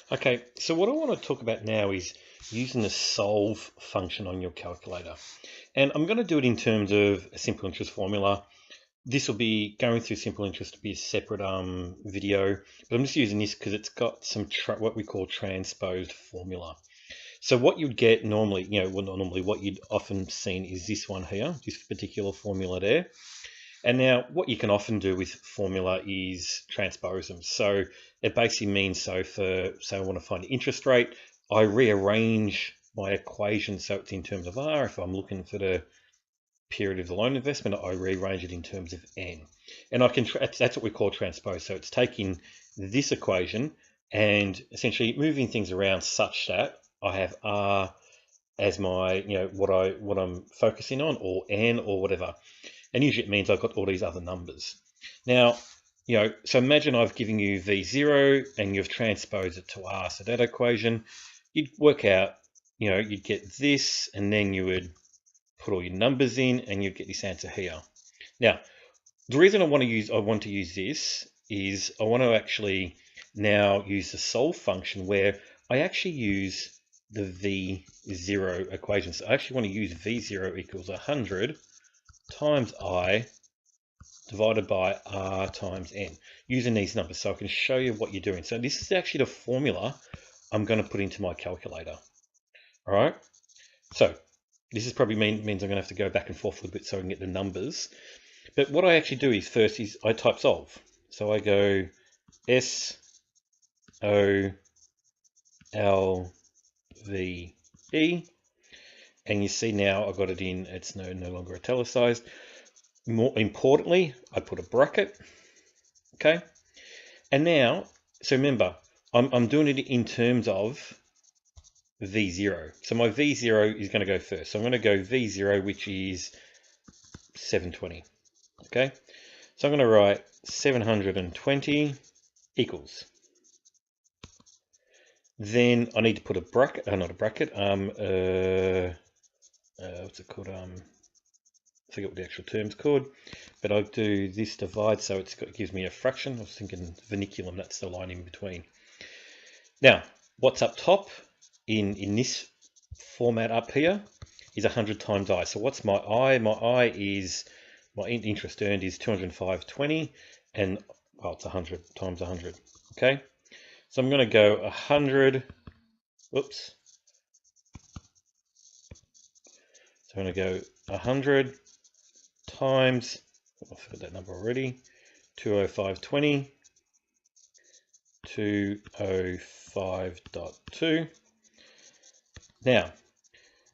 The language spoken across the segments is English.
Okay, so what I want to talk about now is using the solve function on your calculator. And I'm going to do it in terms of a simple interest formula. This will be going through simple interest to be a separate video, but I'm just using this because it's got some what we call transposed formula. So what you'd get normally, well, not normally, what you'd often seen is this one here, this particular formula there. And now what you can often do with formula is transpose them. So it basically means, say I want to find the interest rate, I rearrange my equation so it's in terms of R. If I'm looking for the period of the loan investment, I rearrange it in terms of N. And I can, that's what we call transpose. So it's taking this equation and essentially moving things around such that I have R as my, what I'm focusing on, or N or whatever. And usually it means I've got all these other numbers. Now, so imagine I've given you V0 and you've transposed it to R. So that equation, you'd work out, you'd get this, and then you would put all your numbers in and you'd get this answer here. Now, the reason I want to use this is I want to actually now use the solve function where I actually use the V0 equation. So I actually want to use V0 equals 100 times I divided by R times N, using these numbers so I can show you what you're doing. So this is actually the formula I'm going to put into my calculator. All right, so this is probably means I'm going to have to go back and forth a little bit so I can get the numbers. But what I actually do is first is I type solve. So I go SOLVE, and you see now I got it in, it's no longer italicized. More importantly, I put a bracket, okay? And now, so remember, I'm doing it in terms of V0. So my V0 is going to go first. So I'm going to go V0, which is 720, okay? So I'm going to write 720 equals. Then I need to put a bracket, not a bracket, what's it called? I forget what the actual term's called, but I'll do this divide, so it gives me a fraction. I was thinking vernaculum, that's the line in between. Now, what's up top in this format up here is 100 times I. So what's my I? My I is, my interest earned is 205.20, and well, it's 100 times 100, okay? So I'm going to go 100, whoops. So I'm going to go 100 times, I forgot that number already, 205.20, 205.2. Now,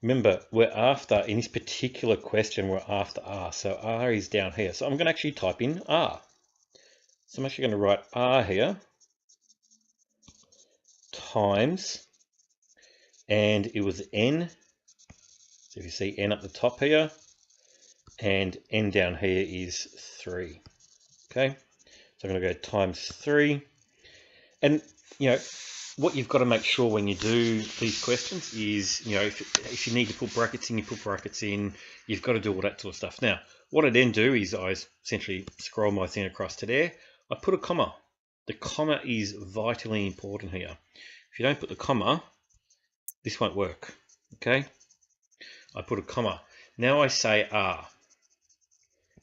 remember, we're after, in this particular question, we're after R. So R is down here. So I'm going to actually type in R. So I'm actually going to write R here times, and it was N. So if you see N up the top here, and N down here is 3. Okay, so I'm going to go times 3. And, what you've got to make sure when you do these questions is, if you need to put brackets in, you put brackets in. You've got to do all that sort of stuff. Now, what I then do is I essentially scroll my thing across to there. I put a comma. The comma is vitally important here. If you don't put the comma, this won't work. Okay, I put a comma. Now I say R.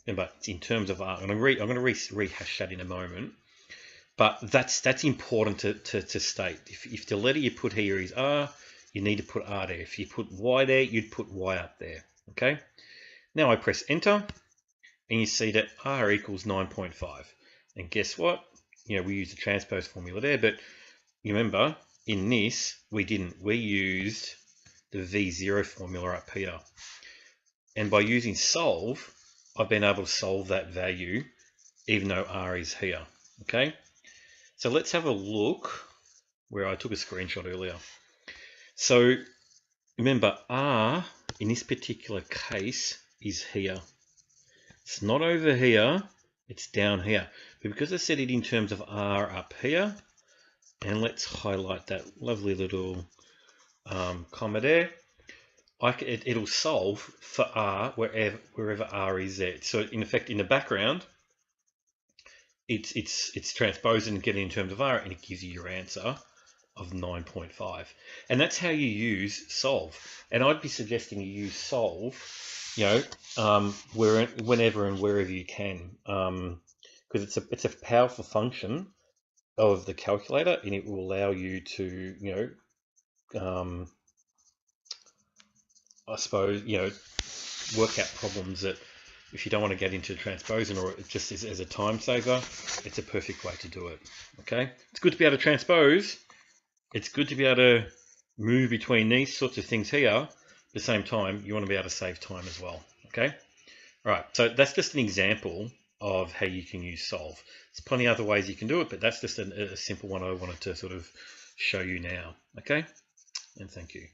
Remember, it's in terms of R. I'm going to rehash that in a moment. But that's important to state. If the letter you put here is R, you need to put R there. If you put Y there, you'd put Y up there. Okay. Now I press enter, and you see that R equals 9.5. And guess what? We used the transpose formula there, but you remember in this we didn't. We used the V0 formula up here. And by using solve, I've been able to solve that value, even though R is here. Okay. So let's have a look where I took a screenshot earlier. So remember, R in this particular case is here. It's not over here, it's down here. But because I set it in terms of R up here, and let's highlight that lovely little comma there, it'll solve for R wherever R is there. So in effect, in the background, it's transposing and getting in terms of R, and it gives you your answer of 9.5. And that's how you use solve. And I'd be suggesting you use solve, whenever and wherever you can, because it's a powerful function of the calculator, and it will allow you to, I suppose, work out problems that if you don't want to get into transposing, or it just as a time saver, it's a perfect way to do it. Okay, it's good to be able to transpose. It's good to be able to move between these sorts of things here. At the same time, you want to be able to save time as well. Okay, all right. So that's just an example of how you can use solve. There's plenty of other ways you can do it, but that's just a simple one I wanted to sort of show you now. Okay, and thank you.